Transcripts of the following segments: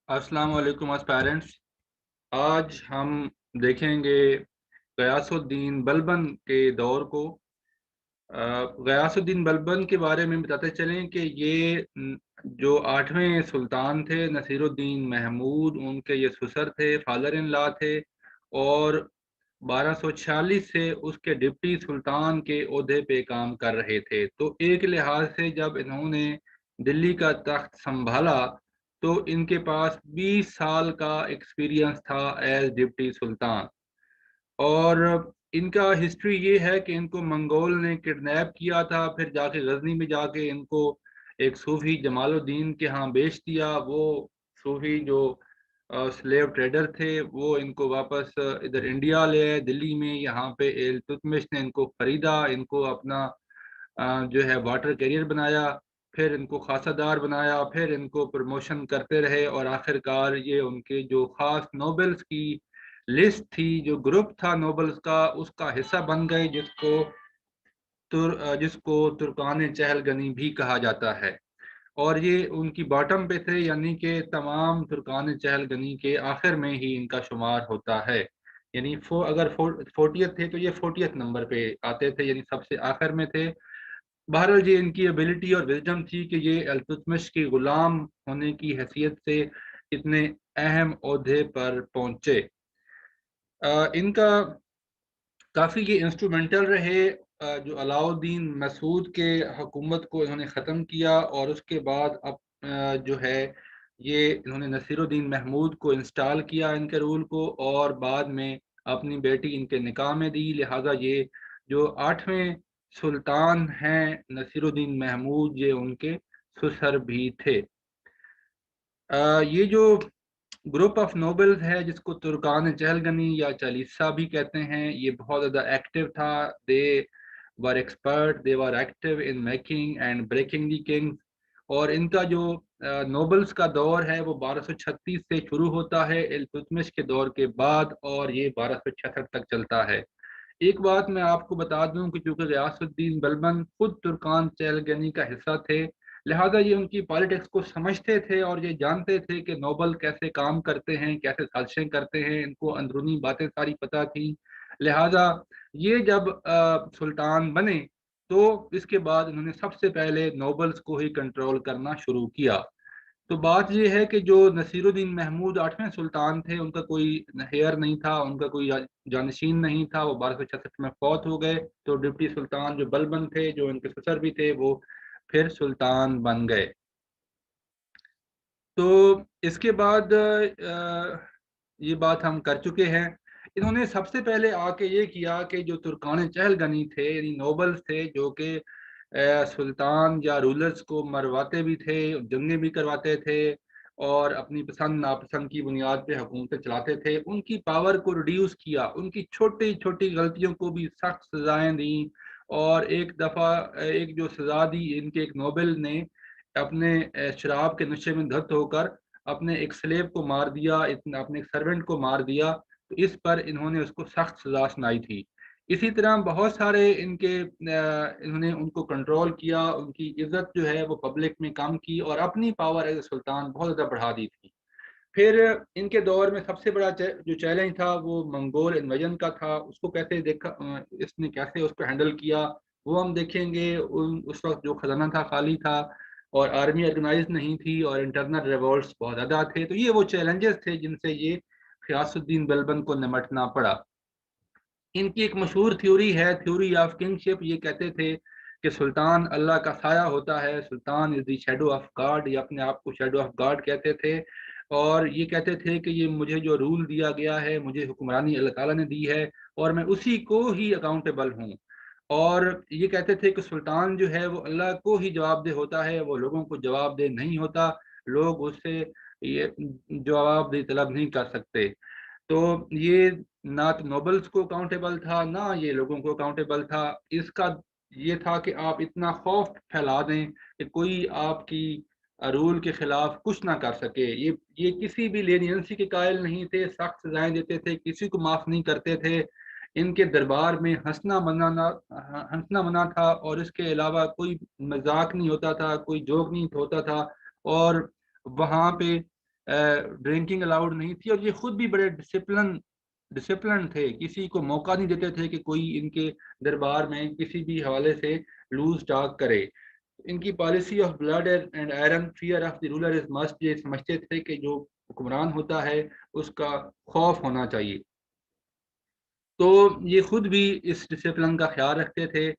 अस्सलाम वालेकुम एस्पायरेंट्स। आज हम देखेंगे गयासुद्दीन बलबन के दौर को। गयासुद्दीन बलबन के बारे में बताते चलें कि ये जो आठवें सुल्तान थे नसीरुद्दीन महमूद, उनके ये ससुर थे, फादर इन लॉ थे। और 1246 से उसके डिप्टी सुल्तान के ओहदे पे काम कर रहे थे। तो एक लिहाज से जब इन्होंने दिल्ली का तख्त संभाला तो इनके पास 20 साल का एक्सपीरियंस था एज डिप्टी सुल्तान। और इनका हिस्ट्री ये है कि इनको मंगोल ने किडनैप किया था, फिर जाके गजनी में जाके इनको एक सूफी जमालुद्दीन के यहाँ बेच दिया। वो सूफी जो स्लेव ट्रेडर थे वो इनको वापस इधर इंडिया ले आए, दिल्ली में। यहाँ पे इल्तुतमिश ने इनको खरीदा, इनको अपना जो है वाटर कैरियर बनाया, फिर इनको खासादार बनाया, फिर इनको प्रमोशन करते रहे और आखिरकार ये उनके जो खास नोबल्स की लिस्ट थी, जो ग्रुप था नोबल्स का, उसका हिस्सा बन गए, जिसको तुर्कान चहलगनी भी कहा जाता है। और ये उनकी बॉटम पे थे, यानी कि तमाम तुर्कान चहलगनी के आखिर में ही इनका शुमार होता है। यानी अगर 40th थे तो ये 40th नंबर पे आते थे, यानी सबसे आखिर में थे। बहरहाल ये इनकी एबिलिटी और विजडम थी कि ये अल्तुतमिश के गुलाम होने की हैसियत से इतने अहम ओहदे पर पहुंचे। इनका काफ़ी ये इंस्ट्रूमेंटल रहे। जो अलाउद्दीन मसूद के हुकूमत को इन्होंने ख़त्म किया और उसके बाद अब जो है ये इन्होंने नसीरुद्दीन महमूद को इंस्टॉल किया इनके रूल को, और बाद में अपनी बेटी इनके निकाह में दी। लिहाजा ये जो आठवें सुल्तान हैं नसीरुद्दीन महमूद, ये उनके ससुर भी थे। ये जो ग्रुप ऑफ नोबल्स है जिसको तुर्कान चहलगनी या चालीसा भी कहते हैं, ये बहुत ज़्यादा एक्टिव था। They were expert, they were active in making and breaking the kings. और इनका जो नोबल्स का दौर है वो 1236 से शुरू होता है इल्तुतमिश के दौर के बाद, और ये 1266 तक चलता है। एक बात मैं आपको बता दूं कि चूंकि गयासुद्दीन बलबन खुद तुर्कान चहलगनी का हिस्सा थे, लिहाजा ये उनकी पॉलिटिक्स को समझते थे और ये जानते थे कि नोबल कैसे काम करते हैं, कैसे साजिशें करते हैं। इनको अंदरूनी बातें सारी पता थी। लिहाजा ये जब सुल्तान बने तो इसके बाद इन्होंने सबसे पहले नोबल्स को ही कंट्रोल करना शुरू किया। तो बात यह है कि जो नसीरुद्दीन महमूद आठवें सुल्तान थे, उनका कोई हेयर नहीं था, उनका कोई जानशीन नहीं था। वो 1266 में फौत हो गए। तो डिप्टी सुल्तान जो बलबन थे, जो उनके ससुर भी थे, वो फिर सुल्तान बन गए। तो इसके बाद ये बात हम कर चुके हैं। इन्होंने सबसे पहले आके ये किया कि जो तुर्कान चहलगनी थे, यानी नोबल्स थे, जो कि सुल्तान या रूलर्स को मरवाते भी थे, जंगें भी करवाते थे और अपनी पसंद नापसंद की बुनियाद पे हुकूमतें चलाते थे, उनकी पावर को रिड्यूस किया। उनकी छोटी छोटी गलतियों को भी सख्त सजाएं दी। और एक दफ़ा एक जो सजा दी इनके एक नोबल ने, अपने शराब के नशे में धुत होकर अपने एक स्लेव को मार दिया, अपने एक सर्वेंट को मार दिया। तो इस पर इन्होंने उसको सख्त सजा सुनाई थी। इसी तरह बहुत सारे इन्होंने उनको कंट्रोल किया, उनकी इज्जत जो है वो पब्लिक में कम की और अपनी पावर एज सुल्तान बहुत ज़्यादा बढ़ा दी थी। फिर इनके दौर में सबसे बड़ा जो चैलेंज था वो मंगोल इन्वेजन का था। उसको कैसे देखा, इसने कैसे उसको हैंडल किया, वो हम देखेंगे। उस वक्त जो खजाना था खाली था और आर्मी ऑर्गेनाइज नहीं थी और इंटरनल रिवॉल्ट्स बहुत ज़्यादा थे। तो ये वो चैलेंजेस थे जिनसे ये गियासुद्दीन बलबन को निमटना पड़ा। इनकी एक मशहूर थ्योरी है, थ्योरी ऑफ किंगशिप। ये कहते थे कि सुल्तान अल्लाह का साया होता है, sultan is the shadow of God. ये अपने आप को शेडो ऑफ गॉड कहते थे। और ये कहते थे कि ये मुझे जो रूल दिया गया है, मुझे हुक्मरानी अल्लाह ताला ने दी है और मैं उसी को ही अकाउंटेबल हूँ। और ये कहते थे कि सुल्तान जो है वो अल्लाह को ही जवाबदेह होता है, वो लोगों को जवाबदेह नहीं होता। लोग उससे ये जवाबदेही तलब नहीं कर सकते। तो ये ना तो नोबल्स को अकाउंटेबल था, ना ये लोगों को अकाउंटेबल था। इसका ये था कि आप इतना खौफ फैला दें कि कोई आपकी रूल के खिलाफ कुछ ना कर सके। ये किसी भी लेनियंसी के कायल नहीं थे, सख्त सजाएं देते थे, किसी को माफ नहीं करते थे। इनके दरबार में हंसना मना था और इसके अलावा कोई मजाक नहीं होता था, कोई जोक नहीं होता था। और वहाँ पे ड्रिंकिंग अलाउड नहीं थी, और ये खुद भी बड़े डिसिप्लिन थे, किसी को मौका नहीं देते थे कि कोई इनके दरबार में किसी भी हवाले से लूज टॉक करे। इनकी policy of blood and iron, fear of the ruler is must, ये समझते थे कि जो हुक्मरान होता है उसका खौफ होना चाहिए। तो ये खुद भी इस डिसिप्लिन का ख्याल रखते थे,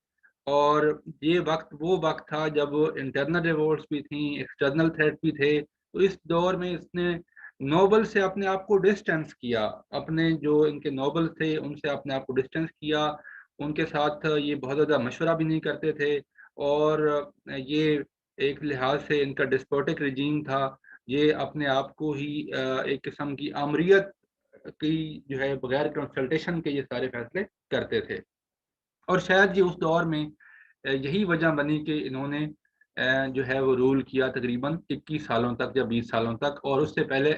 और ये वो वक्त था जब इंटरनल रिवोल्ट्स भी थी, एक्सटर्नल थ्रेट भी थे। तो इस दौर में इसने नोबल से अपने आप को डिस्टेंस किया, अपने जो इनके नोबल थे उनसे अपने आप को डिस्टेंस किया, उनके साथ ये बहुत ज़्यादा मशवरा भी नहीं करते थे, और ये एक लिहाज से इनका डिस्पोटिक रिजीम था। ये अपने आप को ही एक किस्म की आमरीत की जो है बगैर कंसल्टेशन के ये सारे फैसले करते थे। और शायद ये उस दौर में यही वजह बनी कि इन्होंने जो है वो रूल किया तकरीबन 21 सालों तक या 20 सालों तक, और उससे पहले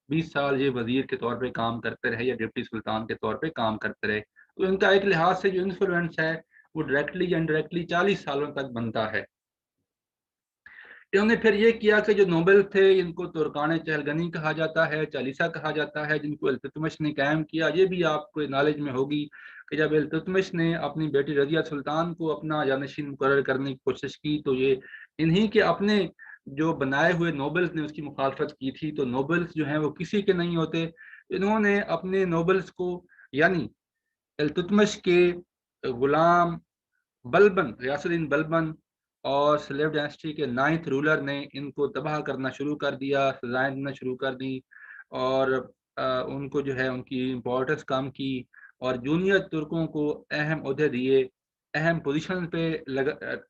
20 साल ये वजीर के तौर पे काम करते रहे या डिप्टी सुल्तान के तौर पे काम करते रहे। तो इनका एक लिहाज से जो इन्फ्लुएंस है वो डायरेक्टली या इनडायरेक्टली 40 सालों तक बनता है। इन्होंने फिर ये किया कि जो नोबेल थे इनको तुर्कान चहलगनी कहा जाता है, चालीसा कहा जाता है, जिनको इल्तुतमिश ने कायम किया। ये भी आपको नॉलेज में होगी कि जब इल्तुतमिश ने अपनी बेटी रजिया सुल्तान को अपना जानशीन मुकर्रर करने की कोशिश की, तो ये इन्हीं के अपने जो बनाए हुए नोबल्स ने उसकी मुखालफत की थी। तो नोबल्स जो हैं वो किसी के नहीं होते। इन्होंने अपने नोबल्स को, यानी इल्तुतमिश के गुलाम बलबन, रियासुद्दीन बलबन और स्लेव डायनेस्टी के 9th रूलर ने इनको तबाह करना शुरू कर दिया, सजाएं देना शुरू कर दी, और उनको जो है उनकी इम्पोर्टेंस कम की, और जूनियर तुर्कों को अहम ओहदे दिए, अहम पोजीशन पे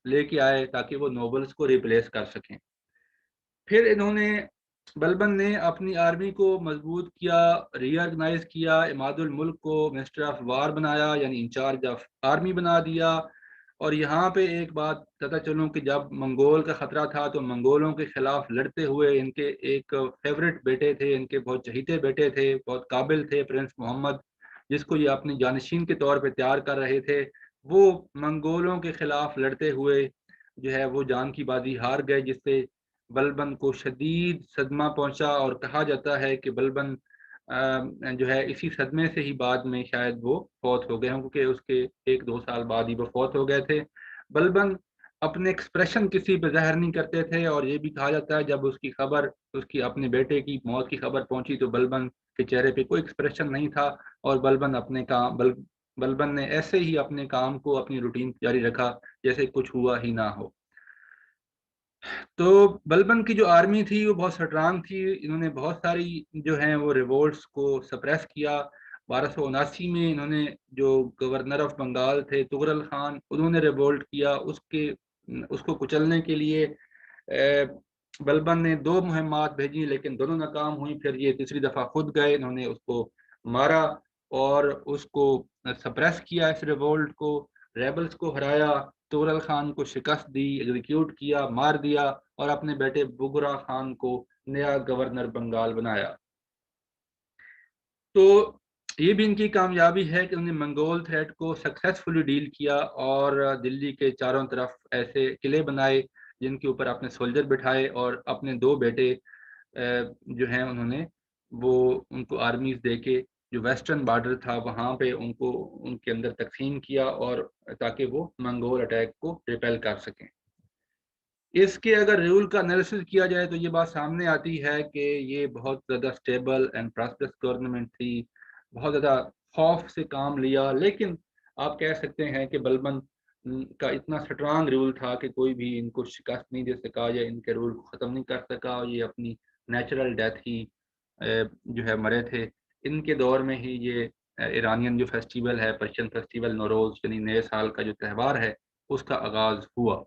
लेके आए ताकि वो नोबल्स को रिप्लेस कर सकें। फिर इन्होंने बलबन ने अपनी आर्मी को मजबूत किया, रीऑर्गेनाइज किया, इमादुल मुल्क को मिनिस्टर ऑफ वार बनाया, यानी इंचार्ज ऑफ आर्मी बना दिया। और यहाँ पे एक बात पता चलूँ कि जब मंगोल का खतरा था तो मंगोलों के खिलाफ लड़ते हुए इनके एक फेवरेट बेटे थे, इनके बहुत चहीते बेटे थे, बहुत काबिल थे, प्रिंस मोहम्मद, जिसको ये अपनी जानशीन के तौर पे तैयार कर रहे थे। वो मंगोलों के खिलाफ लड़ते हुए जो है वो जान की बाजी हार गए, जिससे बलबन को शदीद सदमा पहुंचा, और कहा जाता है कि बलबन जो है इसी सदमे से ही बाद में शायद वो फौत हो गए हों, क्योंकि उसके 1-2 साल बाद ही वो फौत हो गए थे। बलबन अपने एक्सप्रेशन किसी पे ज़ाहिर नहीं करते थे, और ये भी कहा जाता है जब उसकी खबर, उसकी अपने बेटे की मौत की खबर पहुंची तो बलबन के चेहरे पे कोई एक्सप्रेशन नहीं था, और बलबन ने ऐसे ही अपने काम को, अपनी रूटीन जारी रखा जैसे कुछ हुआ ही ना हो। तो बलबन की जो आर्मी थी वो बहुत स्ट्रांग थी। इन्होंने बहुत सारी जो हैं वो रिवोल्ट्स को सप्रेस किया। 1279 में इन्होंने, जो गवर्नर ऑफ बंगाल थे तुगरल खान, उन्होंने रिवोल्ट किया। उसको कुचलने के लिए बलबन ने 2 मुहिम्मात भेजी, लेकिन दोनों नाकाम हुई। फिर ये तीसरी दफ़ा खुद गए, इन्होंने उसको मारा और उसको सप्रेस किया, इस रिवोल्ट को, रेबल्स को हराया, तुगरल खान को शिकस्त दी, एग्जीक्यूट किया, मार दिया, और अपने बेटे बुगरा खान को नया गवर्नर बंगाल बनाया। तो ये भी इनकी कामयाबी है कि उन्होंने मंगोल थ्रेट को सक्सेसफुली डील किया, और दिल्ली के चारों तरफ ऐसे किले बनाए जिनके ऊपर अपने सोल्जर बिठाए, और अपने 2 बेटे जो हैं उन्होंने वो उनको आर्मीज दे के जो वेस्टर्न बॉर्डर था वहाँ पे उनको उनके अंदर तकसीम किया, और ताकि वो मंगोल अटैक को रिपेल कर सकें। इसके अगर रूल का एनालिसिस किया जाए तो ये बात सामने आती है कि ये बहुत ज़्यादा स्टेबल एंड प्रॉस्पेरस गवर्नमेंट थी, बहुत ज़्यादा खौफ से काम लिया। लेकिन आप कह सकते हैं कि बलबन का इतना स्ट्रांग रूल था कि कोई भी इनको शिकस्त नहीं दे सका या इनके रूल को ख़त्म नहीं कर सका। ये अपनी नेचुरल डेथ ही जो है मरे थे। इनके दौर में ही ये ईरानियन जो फेस्टिवल है, पर्शियन फेस्टिवल नौरोज़, यानी नए साल का जो त्यौहार है, उसका आगाज़ हुआ।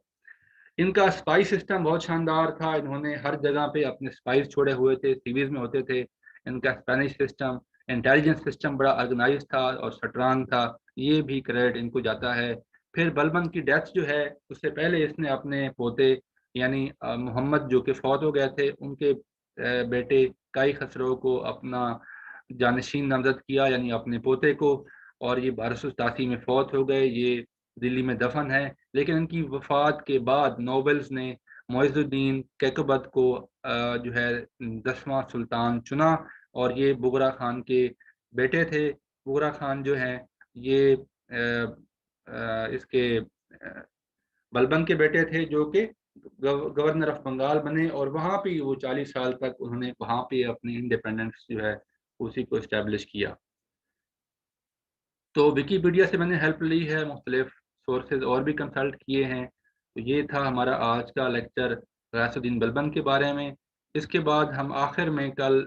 इनका स्पाइस सिस्टम बहुत शानदार था। इन्होंने हर जगह पे अपने स्पाइस छोड़े हुए थे, सीरीज में होते थे। इनका स्पेनिश सिस्टम, इंटेलिजेंस सिस्टम बड़ा ऑर्गेनाइज था और स्ट्रांग था, ये भी क्रेडिट इनको जाता है। फिर बलबन की डेथ जो है उससे पहले इसने अपने पोते, यानी मोहम्मद जो कि फौत हो गए थे, उनके बेटे काई खसरो को अपना जानशीन नामजद किया, यानी अपने पोते को। और ये 1287 में फौत हो गए। ये दिल्ली में दफन है। लेकिन इनकी वफात के बाद नोबल्स ने मुइज़ुद्दीन कैकबद को जो है 10वां सुल्तान चुना, और ये बुगरा खान के बेटे थे। बुगरा खान जो हैं ये इसके बलबन के बेटे थे, जो कि गवर्नर ऑफ बंगाल बने, और वहाँ पे वो 40 साल तक उन्होंने वहाँ पे अपनी इंडिपेंडेंस जो है उसी को इस्टेब्लिश किया। तो विकीपीडिया से मैंने हेल्प ली है, मुख्तलिफ सोर्सेज और भी कंसल्ट किए हैं। तो ये था हमारा आज का लेक्चर गयासुद्दीन बलबन के बारे में। इसके बाद हम आखिर में कल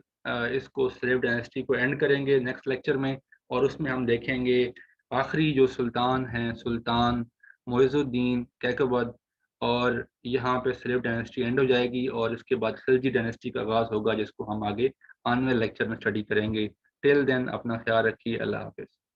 इसको स्लेव डायनेस्टी को एंड करेंगे नेक्स्ट लेक्चर में, और उसमें हम देखेंगे आखिरी जो सुल्तान हैं, सुल्तान मुइज़ुद्दीन कैकबद, और यहाँ पे स्लेव डायनेस्टी एंड हो जाएगी, और इसके बाद खिलजी डायनेस्टी का आगाज़ होगा, जिसको हम आगे आने वाले लेक्चर में स्टडी करेंगे। टिल देन अपना ख्याल रखिए। अल्लाह हाफिज़।